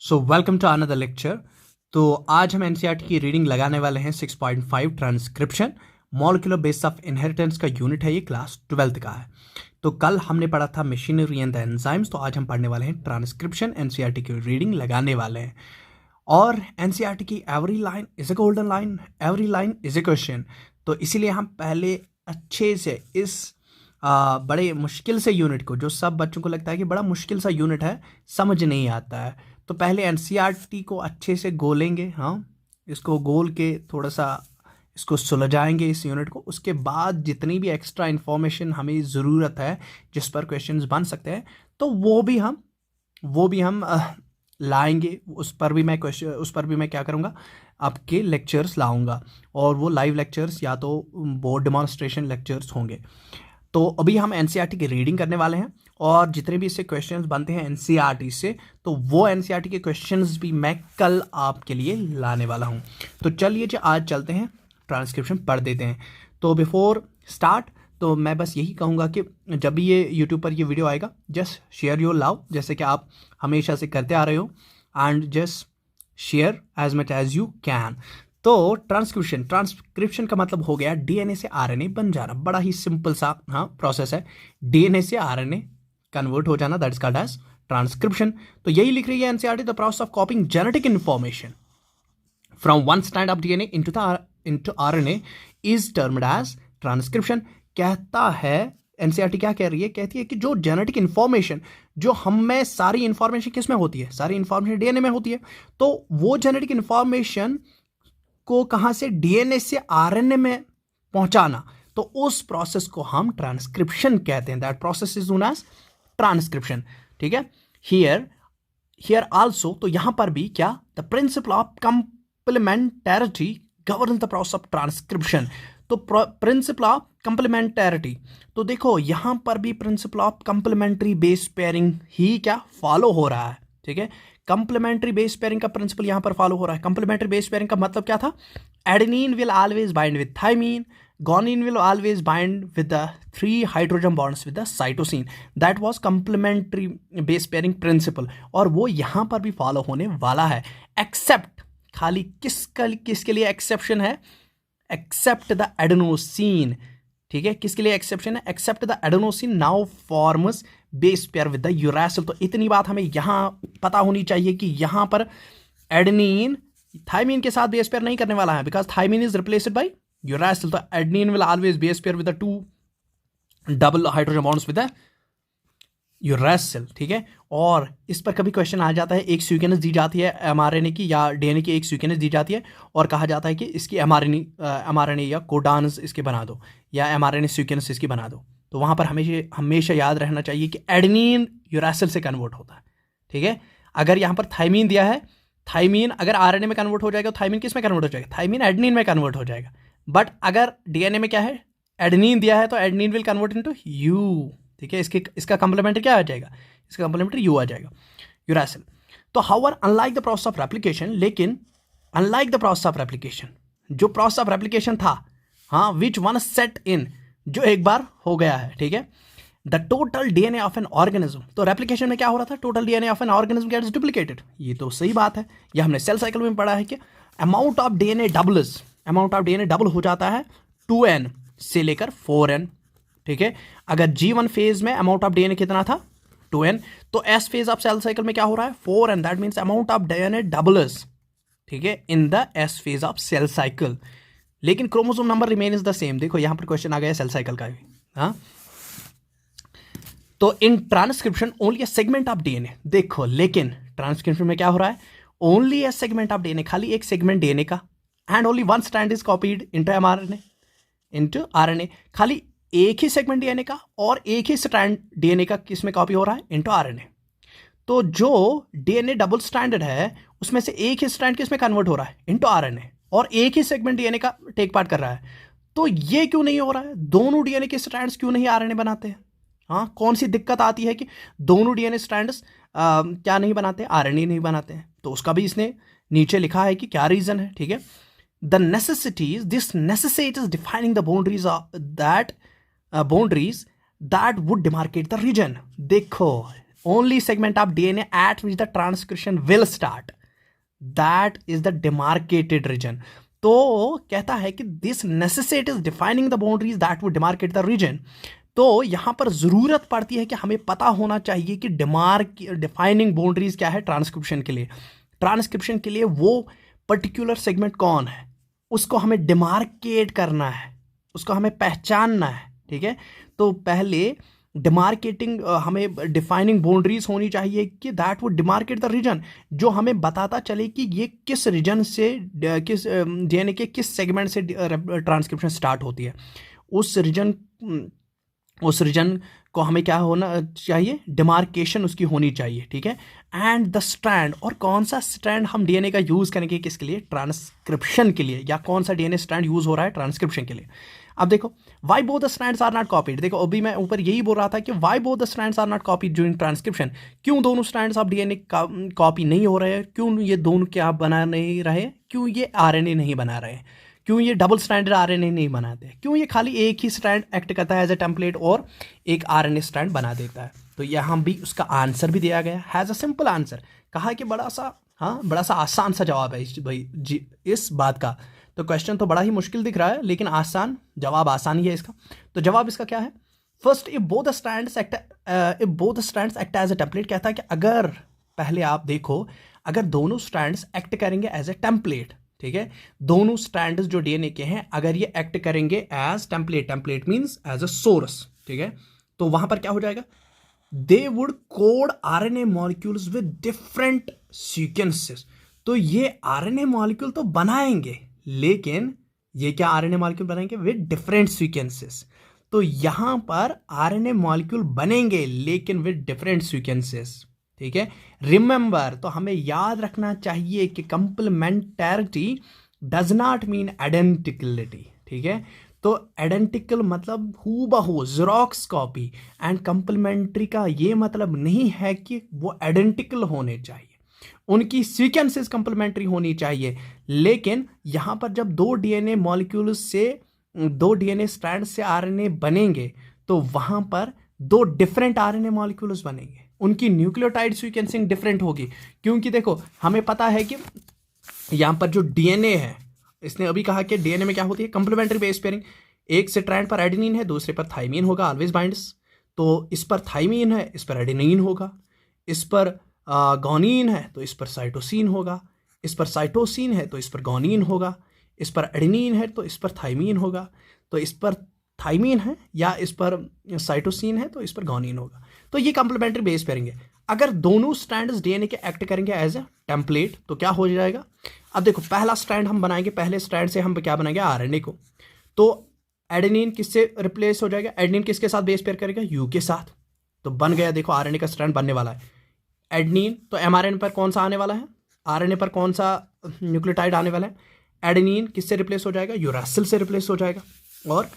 So welcome to another lecture. तो आज हम एनसीईआरटी की रीडिंग लगाने वाले हैं 6.5 transcription molecular base of inheritance का यूनिट है। ये क्लास 12th का है। तो कल हमने पढ़ा था मशीनरी एंड द एंजाइम्स, तो आज हम पढ़ने वाले हैं ट्रांसक्रिप्शन। एनसीईआरटी की रीडिंग लगाने वाले हैं और एनसीईआरटी की every line is a golden line, every line is a question. तो इसीलिए हम पहले अच्छे से इस बड़े मुश्किल से यूनिट को, जो सब बच्चों को लगता है कि बड़ा मुश्किल सा यूनिट है, समझ नहीं आता है, तो पहले एनसीईआरटी को अच्छे से गोलेंगे। हाँ, इसको गोल के थोड़ा सा इसको सुलझाएंगे इस यूनिट को। उसके बाद जितनी भी एक्स्ट्रा इन्फॉर्मेशन हमें ज़रूरत है जिस पर क्वेश्चंस बन सकते हैं, तो वो भी हम लाएंगे। उस पर भी मैं क्या करूँगा, आपके लेक्चर्स लाऊंगा, और वो लाइव लेक्चर्स या तो बोर्ड डेमोन्स्ट्रेशन लेक्चर्स होंगे। तो अभी हम एनसीईआरटी की रीडिंग करने वाले हैं और जितने भी इससे क्वेश्चंस बनते हैं एनसीईआरटी से, तो वो एनसीईआरटी के क्वेश्चंस भी मैं कल आपके लिए लाने वाला हूं। तो चलिए जी, आज चलते हैं, ट्रांसक्रिप्शन पढ़ देते हैं। तो बिफोर स्टार्ट, तो मैं बस यही कहूँगा कि जब भी ये यूट्यूब पर ये वीडियो आएगा, जस्ट शेयर योर लव, जैसे कि आप हमेशा से करते आ रहे हो, and just share as much as you can. तो ट्रांसक्रिप्शन का मतलब हो गया डीएनए से आरएनए बन जाना। बड़ा ही सिंपल सा प्रोसेस है, डीएनए से आरएनए कन्वर्ट हो जाना, that is called as transcription. तो यही लिख रही है NCERT, the process of copying genetic information from one strand of DNA into RNA is termed as transcription. कहता है एनसीईआरटी, क्या कह रही है, कहती है कि जो जेनेटिक इन्फॉर्मेशन, जो हमें सारी इन्फॉर्मेशन किस में होती है, सारी इन्फॉर्मेशन डीएनए में होती है, तो वो जेनेटिक इन्फॉर्मेशन को कहां से, डीएनए से आरएनए में पहुंचाना, तो उस प्रोसेस को हम ट्रांसक्रिप्शन कहते हैं। That process is known as transcription. ठीक है, हियर आल्सो, तो यहां पर भी क्या, the principle of complementarity govern the process of transcription. तो प्रिंसिपल ऑफ कंप्लीमेंटैरिटी, तो देखो यहां पर भी principle of complementary base pairing ही क्या फॉलो हो रहा है। ठीक है, कंप्लीमेंट्री बेस पेयरिंग का प्रिंसिपल यहां पर फॉलो हो रहा है। कंप्लीमेंट्री बेस पेयरिंग का मतलब क्या था, adenine will always bind with thymine, guanine will always bind with the 3 hydrogen bonds with the cytosine. That was complementary base pairing principle, और वो यहां पर भी फॉलो होने वाला है। एक्सेप्ट, खाली किसके लिए एक्सेप्शन है, एक्सेप्ट द एडेनोसिन। ठीक है, किसके लिए एक्सेप्शन है, except the adenosine now forms base pair with the uracil. तो इतनी बात हमें यहां पता होनी चाहिए कि यहां पर एडेनिन थाइमीन के साथ बेस पेयर नहीं करने वाला है, because thymine is replaced by uracil. तो adenine will always base pair with the 2 double hydrogen bonds with the uracil. ठीक है, और इस पर कभी क्वेश्चन आ जाता है, एक सीक्वेंस दी जाती है एमआरएनए की या डीएनए की, एक सीक्वेंस दी जाती है और कहा जाता है कि इसकी एमआरएनए या कोडान्स इसके बना दो, या एमआरएनए सीक्वेंस इसकी बना दो। तो वहां पर हमेशा याद रहना चाहिए कि एडेनिन यूरासिल से कन्वर्ट होता है। ठीक है, अगर यहां पर थाइमीन दिया है, थाइमीन अगर आरएनए में कन्वर्ट हो जाएगा, तो थाइमीन किस में कन्वर्ट हो जाएगा, थाइमीन एडेनिन में कन्वर्ट हो जाएगा। बट अगर डीएनए में क्या है, एडेनिन दिया है, तो adenine will convert into you. ठीक है, इसका कंप्लीमेंट्री क्या आ जाएगा, इसका कंप्लीमेंट्री यू आ जाएगा, यूरासिल। तो however unlike the process of replication, लेकिन unlike the process of replication, जो प्रोसेस ऑफ रेप्लिकेशन था, हाँ, विच वन सेट इन, जो एक बार हो गया है। ठीक है, the total DNA of an organism, तो रेप्लिकेशन में क्या हो रहा था, total DNA of an organism gets duplicated. ये तो सही बात है, ये हमने सेल साइकिल में पढ़ा है कि amount of DNA doubles, amount of DNA double हो जाता है 2n से लेकर 4n। ठीक है, अगर G1 फेज में अमाउंट ऑफ डीएनए कितना था, 2n, तो S phase of cell cycle में क्या हो रहा है, 4n। That means amount of DNA doubles, ठीक है, in the S phase of cell cycle, लेकिन chromosome number remain is the same. देखो यहां पर क्वेश्चन आ गया सेल साइकिल का भी। हाँ, तो in transcription only a segment of DNA, देखो लेकिन ट्रांसक्रिप्शन में क्या हो रहा है, only a segment of DNA, खाली एक सेगमेंट डीएनए का, and only one strand is copied into mRNA, into RNA. खाली एक ही सेगमेंट डीएनए का और एक ही स्ट्रैंड डीएनए का किस में कॉपी हो रहा है, इनटू आरएनए। तो जो डीएनए डबल स्ट्रैंडेड है, उसमें से एक ही स्ट्रैंड किस में कन्वर्ट हो रहा है, इनटू आरएनए, और एक ही सेगमेंट डीएनए का टेक पार्ट कर रहा है। तो ये क्यों नहीं हो रहा है, दोनों डीएनए के स्ट्रैंड्स क्यों नहीं आरएनए बनाते हैं। हाँ, कौन सी दिक्कत आती है कि दोनों डीएनए स्ट्रैंड्स क्या नहीं बनाते, आरएनए नहीं बनाते हैं। तो उसका भी इसने नीचे लिखा है कि क्या रीजन है। ठीक है, the necessities, this necessitates defining the boundaries that would demarcate the region। देखो only segment of DNA at which the transcription will start, that is the demarcated region. तो कहता है कि this necessitates defining the boundaries that would demarcate the region. तो यहां पर जरूरत पड़ती है कि हमें पता होना चाहिए कि डिफाइनिंग बाउंड्रीज क्या है ट्रांसक्रिप्शन के लिए. ट्रांसक्रिप्शन के लिए वो पर्टिकुलर सेगमेंट कौन है उसको हमें डिमार्केट करना है, उसको हमें पहचानना है. ठीक है, तो पहले डिमार्केटिंग हमें डिफाइनिंग बाउंड्रीज होनी चाहिए कि that would demarcate the region, जो हमें बताता चले कि ये किस रीजन से किस डीएनए के किस सेगमेंट से ट्रांसक्रिप्शन स्टार्ट होती है. उस रीजन को हमें क्या होना चाहिए, डिमार्केशन उसकी होनी चाहिए. ठीक है, एंड द स्ट्रैंड, और कौन सा स्ट्रैंड हम डीएनए का यूज करेंगे किसके लिए, ट्रांसक्रिप्शन के लिए, या कौन सा डीएनए स्ट्रैंड यूज हो रहा है ट्रांसक्रिप्शन के लिए. अब देखो why both the strands are not copied. देखो अभी मैं ऊपर यही बोल रहा था कि why both the strands are not copied during transcription. क्यों दोनों स्ट्रैंड्स ऑफ डीएनए कॉपी नहीं हो रहे हैं, क्यों ये दोनों क्या बना नहीं रहे, क्यों ये आरएनए नहीं बना रहे, क्यों ये डबल स्ट्रैंडेड आरएनए नहीं बनाते, क्यों ये खाली एक ही स्ट्रैंड एक्ट करता है एज ए टेम्पलेट और एक आरएनए स्ट्रैंड बना देता है. तो यहाँ भी उसका आंसर भी दिया गया, हैज़ अ सिंपल आंसर. कहा कि बड़ा सा आसान सा जवाब है भाई जी इस बात का. तो क्वेश्चन तो बड़ा ही मुश्किल दिख रहा है लेकिन आसान जवाब आसान ही है इसका. तो जवाब इसका क्या है, first if both strands act as a template. कहता है कि अगर पहले आप देखो अगर दोनों स्ट्रैंड्स एक्ट करेंगे एज ए टेम्पलेट. ठीक है, दोनों स्ट्रैंड्स जो डीएनए के हैं अगर ये एक्ट करेंगे as template means as a source. ठीक है, तो वहां पर क्या हो जाएगा, they would code RNA molecules with different sequences. तो ये आरएनए मॉलिक्यूल तो बनाएंगे लेकिन ये क्या आरएनए मॉलिक्यूल बनाएंगे विद डिफरेंट सीक्वेंसेस. तो यहां पर आरएनए मॉलिक्यूल बनेंगे लेकिन विद डिफरेंट सीक्वेंसेस. ठीक है, रिमेंबर, तो हमें याद रखना चाहिए कि कंप्लीमेंटैरिटी डज नॉट मीन आइडेंटिकलिटी. ठीक है, तो आइडेंटिकल मतलब हूबहू जेरॉक्स कॉपी, एंड कंप्लीमेंट्री का ये मतलब नहीं है कि वो आइडेंटिकल होने चाहिए, उनकी सीक्वेंसेस कंप्लीमेंट्री होनी चाहिए. लेकिन यहां पर जब दो डीएनए मॉलिक्यूल से दो डीएनए स्ट्रैंड से आरएनए बनेंगे तो वहां पर दो डिफरेंट आरएनए मॉलिक्यूल्स बनेंगे, उनकी न्यूक्लियोटाइड सीक्वेंसिंग डिफरेंट होगी. क्योंकि देखो हमें पता है कि यहां पर जो डीएनए है, इसने अभी कहा कि डीएनए में क्या होती है कंप्लीमेंट्री बेस पेयरिंग. एक स्ट्रैंड पर एडेनिन है दूसरे पर थाइमीन होगा, ऑलवेज बाइंड्स. तो इस पर थाइमीन है इस पर एडेनिन होगा, इस पर गॉनिन है तो इस पर साइटोसिन होगा, इस पर साइटोसिन है तो इस पर गॉनिन होगा, इस पर एडेनिन है तो इस पर थाइमीन होगा, तो इस पर थाइमीन है या इस पर साइटोसिन है तो इस पर गॉनिन होगा. तो ये कंप्लीमेंट्री बेस पेयरिंग है. अगर दोनों स्ट्रैंड्स डीएनए के एक्ट करेंगे एज ए टेम्पलेट तो क्या हो जाएगा. अब देखो पहला स्ट्रैंड हम बनाएंगे, पहले स्ट्रैंड से हम क्या बनाएंगे आरएनए को. तो एडेनिन किससे रिप्लेस हो जाएगा, एडेनिन किसके साथ बेस पेयर करेगा, यू के साथ. तो बन गया, देखो आरएनए का स्ट्रैंड बनने वाला है एडेनिन. तो एमआरएनए पर कौन सा आने वाला है, आरएनए पर कौन सा न्यूक्लियोटाइड आने वाला है, एडेनिन किससे रिप्लेस हो जाएगा, यूरासिल से रिप्लेस हो जाएगा. और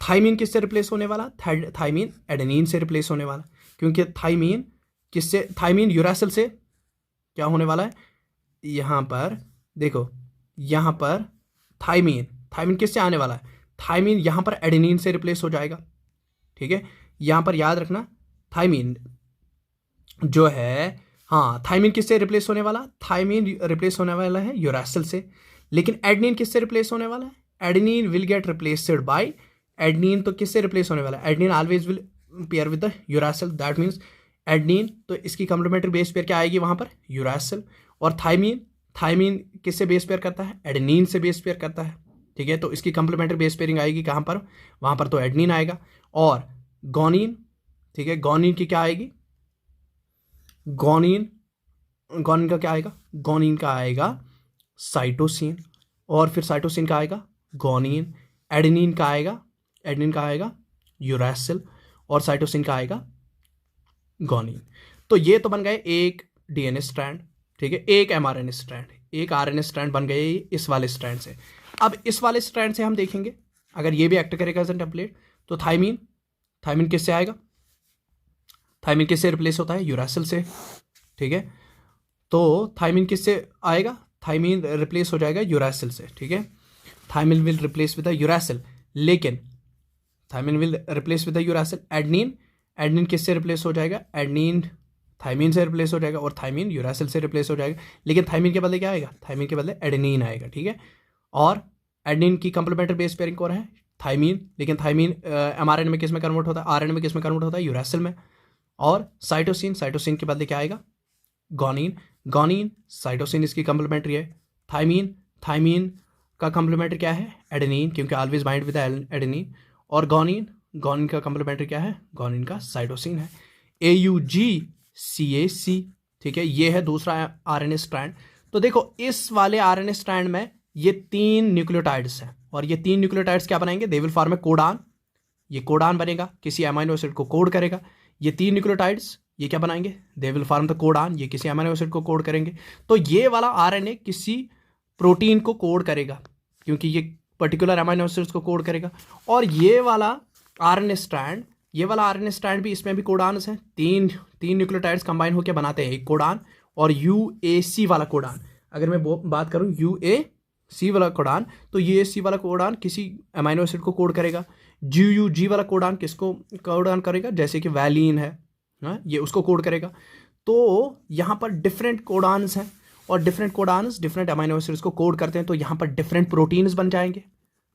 थाइमीन किससे रिप्लेस होने वाला, थाइमीन एडेनिन से रिप्लेस होने वाला. क्योंकि थाइमीन यूरासिल से क्या होने वाला है, यहाँ पर देखो यहाँ पर थाइमीन किससे आने वाला है, थाइमीन यहाँ पर एडेनिन से रिप्लेस हो जाएगा. ठीक है, यहाँ पर याद रखना थाइमीन जो है, हाँ थाइमीन किससे रिप्लेस होने वाला, थाइमीन रिप्लेस होने वाला है यूरासिल से. लेकिन एडेनिन किससे रिप्लेस होने वाला है, adenine will get replaced by adenine. तो किससे रिप्लेस होने वाला है, adenine always will pair with the uracil. That means adenine, तो इसकी कंप्लीमेंट्री बेस पेयर क्या आएगी वहां पर, यूरासिल. और थाइमीन किससे बेस पेयर करता है, एडेनिन से बेस पेयर करता है. ठीक है, तो इसकी कंप्लीमेंट्री बेस पेयरिंग आएगी कहाँ पर, वहां पर तो एडेनिन आएगा. और गॉनिन, ठीक है, गॉनिन की क्या आएगी, गॉनिन का क्या आएगा, गॉनिन का आएगा साइटोसिन. और फिर साइटोसिन का आएगा गॉनिन. एडेनिन का आएगा यूरासिल. और साइटोसिन का आएगा गॉनिन. तो ये तो बन गए एक डीएनए स्ट्रैंड. ठीक है, एक एमआरएनए स्ट्रैंड, एक आरएनए स्ट्रैंड बन गए इस वाले स्ट्रैंड से. अब इस वाले स्ट्रैंड से हम देखेंगे अगर ये भी एक्ट करेगा एज ए टेम्पलेट तो थाइमीन किससे आएगा, थाइमीन किससे रिप्लेस होता है, यूरासिल से. ठीक है, तो थाइमीन किससे आएगा, थाइमीन रिप्लेस हो जाएगा यूरासिल से. ठीक है, thymine will replace with the uracil. लेकिन thymine will replace with the uracil. Adenine किससे रिप्लेस हो जाएगा, थाइमीन से रिप्लेस हो जाएगा, और थाइमीन यूरासिल से रिप्लेस हो जाएगा। लेकिन थाइमीन के बदले क्या आएगा? थाइमीन के बदले एडेनिन आएगा, ठीक है। और एडेनिन की कंप्लीमेंट्री बेस पेयरिंग कौन है? थाइमीन। लेकिन थाइमीन mRNA में किस में कन्वर्ट होता है? RNA में किस में कन्वर्ट होता है? यूरासिल में। और साइटोसिन, साइटोसिन के बदले क्या आएगा? गोनिन। गोनिन साइटोसिन इसकी कंप्लीमेंट्री है। थाइमीन, थाइमीन का कंप्लीमेंट्री क्या है? एडेनिन, क्योंकि ऑलवेज बाइंड विद एडेनिन। और गोनिन, गोनिन का कंप्लीमेंट्री क्या है? गोनिन का साइटोसिन है। AUGCAC, ठीक है, ये है दूसरा RNA स्ट्रैंड। तो देखो इस वाले RNA स्ट्रैंड में ये 3 न्यूक्लियोटाइड्स हैं, और ये 3 न्यूक्लियोटाइड्स क्या बनाएंगे? They will form A codon. ये कोडान बनेगा, किसी अमीनो एसिड को कोड करेगा। ये 3 न्यूक्लियोटाइड्स ये क्या बनाएंगे? They will form the codon, ये किसी अमीनो एसिड को कोड करेंगे। तो ये वाला RNA किसी प्रोटीन को कोड करेगा, क्योंकि ये पर्टिकुलर अमीनो एसिड्स को कोड करेगा। और ये वाला RNA स्ट्रैंड, ये वाला RNA स्ट्रैंड भी, इसमें भी कोडान्स हैं। तीन न्यूक्लियोटाइड्स कंबाइन होकर बनाते हैं एक कोडान। और UAC वाला कोडान, अगर मैं बात करूं UAC वाला कोडान, तो UAC वाला कोडान किसी अमीनो एसिड को कोड करेगा। GUG वाला कोडान किसको कोडान करेगा? जैसे कि वैलिन है, ये उसको कोड करेगा। तो यहाँ पर डिफरेंट कोडान्स हैं, और different codons different amino acids को कोड करते हैं। तो यहाँ पर डिफरेंट प्रोटीन्स बन जाएंगे।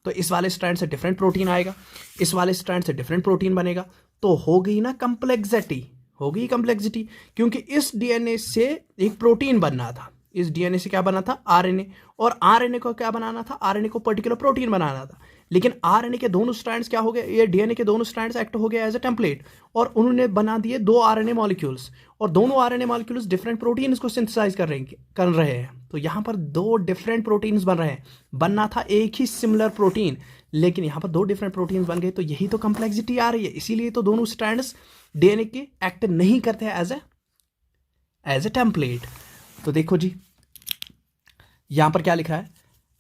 तो इस वाले स्ट्रैंड से डिफरेंट प्रोटीन आएगा, इस वाले स्ट्रैंड से डिफरेंट प्रोटीन बनेगा। तो हो गई ना कंप्लेक्सिटी, हो गई कंप्लेक्सिटी, क्योंकि इस DNA से एक प्रोटीन बनना था। इस DNA से क्या बना था? RNA। और RNA को क्या बनाना था? RNA को पर्टिकुलर प्रोटीन बनाना था। लेकिन RNA के दोनों स्ट्रैंड्स क्या हो गए? ये DNA के दोनों स्ट्रैंड्स एक्ट हो गए एज ए टेम्पलेट, और उन्होंने बना दिए 2 RNA मॉलिक्यूल्स, और दोनों RNA मॉलिक्यूल्स डिफरेंट प्रोटीन्स को सिंथेसाइज कर रहे हैं। तो यहाँ पर 2 डिफरेंट प्रोटीन्स बन रहे हैं। बनना था एक ही सिमिलर प्रोटीन, लेकिन यहाँ पर 2 डिफरेंट प्रोटीन्स बन गए। तो यही तो कंप्लेक्सिटी आ रही है। इसीलिए तो दोनों स्ट्रैंड्स DNA के एक्ट नहीं करते हैं एज ए टेम्पलेट। तो देखो जी, यहां पर क्या लिखा है?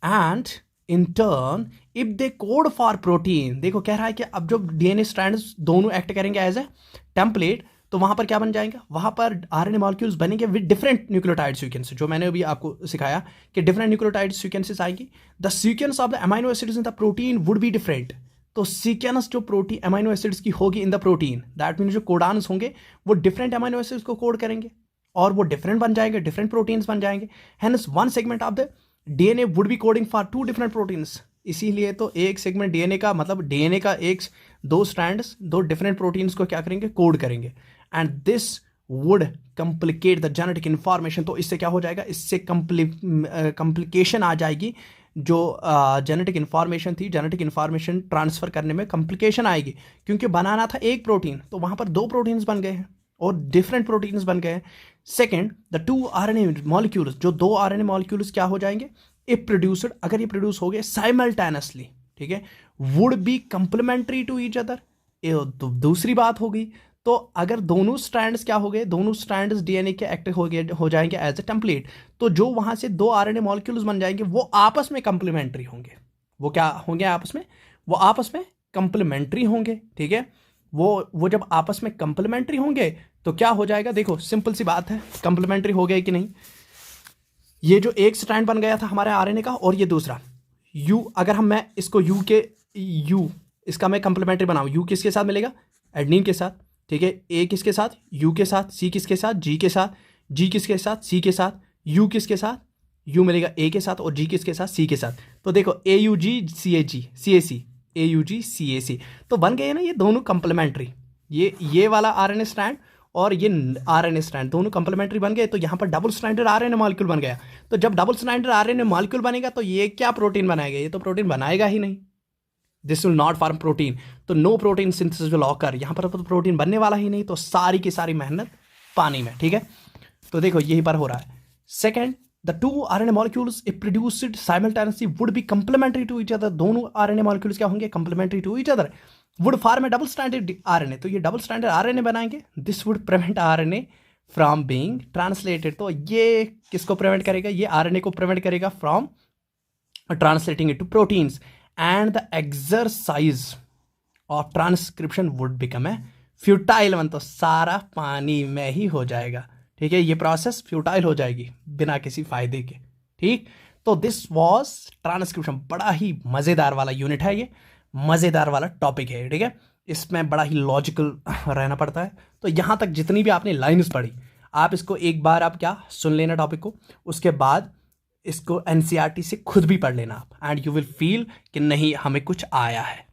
And in turn if they code for protein, देखो कह रहा है कि अब जो DNA स्ट्रैंड्स दोनों एक्ट करेंगे एज ए टेम्पलेट, तो वहां पर क्या बन जाएगा? वहां पर RNA मॉलिक्यूल्स बनेंगे विद डिफरेंट न्यूक्लियोटाइड सीक्वेंस, जो मैंने अभी आपको सिखाया कि डिफरेंट न्यूक्लियोटाइड सीक्वेंसेस आएंगी। The sequence of the amino acids in the protein would be different. तो सीक्वेंस जो प्रोटीन अमीनो एसिड्स की होगी in the protein, that mean जो कोडान्स होंगे वो डिफरेंट अमीनो एसिड्स को कोड करेंगे, और वो डिफरेंट बन जाएंगे, डिफरेंट प्रोटीन्स बन जाएंगे। Hence one segment of the DNA would be coding for 2 different proteins. इसीलिए तो एक सेगमेंट DNA का मतलब DNA का 2 स्ट्रैंड्स 2 डिफरेंट प्रोटीन्स को क्या करेंगे? कोड करेंगे। And this would complicate the genetic information. तो इससे क्या हो जाएगा? इससे कम्प्लिकेशन आ जाएगी। जो जेनेटिक इन्फॉर्मेशन थी, जेनेटिक इन्फॉर्मेशन ट्रांसफर करने में कम्प्लिकेशन आएगी, क्योंकि बनाना था एक प्रोटीन, तो वहां पर 2 प्रोटीन्स बन गए हैं और डिफरेंट प्रोटीन्स बन गए हैं। सेकेंड, द 2 RNA मॉलिक्यूल्स, जो 2 RNA मॉलिक्यूल्स क्या हो जाएंगे? इफ प्रोड्यूस्ड, अगर ये प्रोड्यूस हो गए साइमल्टेनियसली, ठीक है, would be complementary to each other. तो दूसरी बात हो गई। तो अगर दोनों स्ट्रैंड्स क्या हो गए? दोनों स्ट्रैंड्स DNA के एक्टिव हो जाएंगे एज ए टेम्पलेट, तो जो वहां से 2 RNA मॉलिक्यूल्स बन जाएंगे वो आपस में कंप्लीमेंट्री होंगे। वो क्या होंगे आपस में? वो आपस में कंप्लीमेंट्री होंगे, ठीक है। वो जब आपस में कंप्लीमेंट्री होंगे तो क्या हो जाएगा? देखो सिंपल सी बात है, कंप्लीमेंट्री हो गया कि नहीं। ये जो एक स्ट्रैंड बन गया था हमारे RNA का, और ये दूसरा U, अगर मैं इसको इसका मैं कंप्लीमेंट्री बनाऊं, U किसके साथ मिलेगा? एडेनिन के साथ, ठीक है। A किसके साथ? U के साथ। C किसके साथ? G के साथ। G किसके साथ? C के साथ। U किसके साथ? U मिलेगा A के साथ, और G किसके साथ? C के साथ। तो देखो AUGCAC, तो बन गए ना ये दोनों कंप्लीमेंट्री। ये वाला RNA स्ट्रैंड और ये RNA स्ट्रैंड दोनों कंप्लीमेंट्री बन गए। तो यहाँ पर डबल स्ट्रैंडेड RNA मॉलिक्यूल बन गया। तो जब डबल स्ट्रैंडेड RNA मॉलिक्यूल बनेगा तो ये क्या प्रोटीन बनाएगा? ये तो प्रोटीन बनाएगा ही नहीं। This will not form protein. तो no protein synthesis will occur. यहाँ पर तो प्रोटीन बनने वाला ही नहीं, तो सारी की सारी मेहनत पानी में, ठीक है। तो देखो यही पर हो रहा है। Second, the 2 RNA molecules if produced simultaneously would be complementary to each other। दोनों RNA molecules क्या होंगे? complementary to each other, would form a double stranded RNA। तो ये double stranded RNA बनाएंगे। this would prevent RNA from being translated। तो ये किसको prevent करेगा? ये RNA को प्रिवेंट करेगा from translating it to proteins, and the exercise of transcription would become a futile one। तो सारा पानी में ही हो जाएगा, ठीक है। ये प्रोसेस फ्यूटाइल हो जाएगी बिना किसी फायदे के, ठीक। तो दिस वाज ट्रांसक्रिप्शन। बड़ा ही मज़ेदार वाला यूनिट है, ये मज़ेदार वाला टॉपिक है, ठीक है। इसमें बड़ा ही लॉजिकल रहना पड़ता है। तो यहाँ तक जितनी भी आपने लाइन्स पढ़ी, आप इसको एक बार आप क्या सुन लेना टॉपिक को, उसके बाद इसको एनसीईआरटी से खुद भी पढ़ लेना आप, एंड यू विल फील कि नहीं हमें कुछ आया है।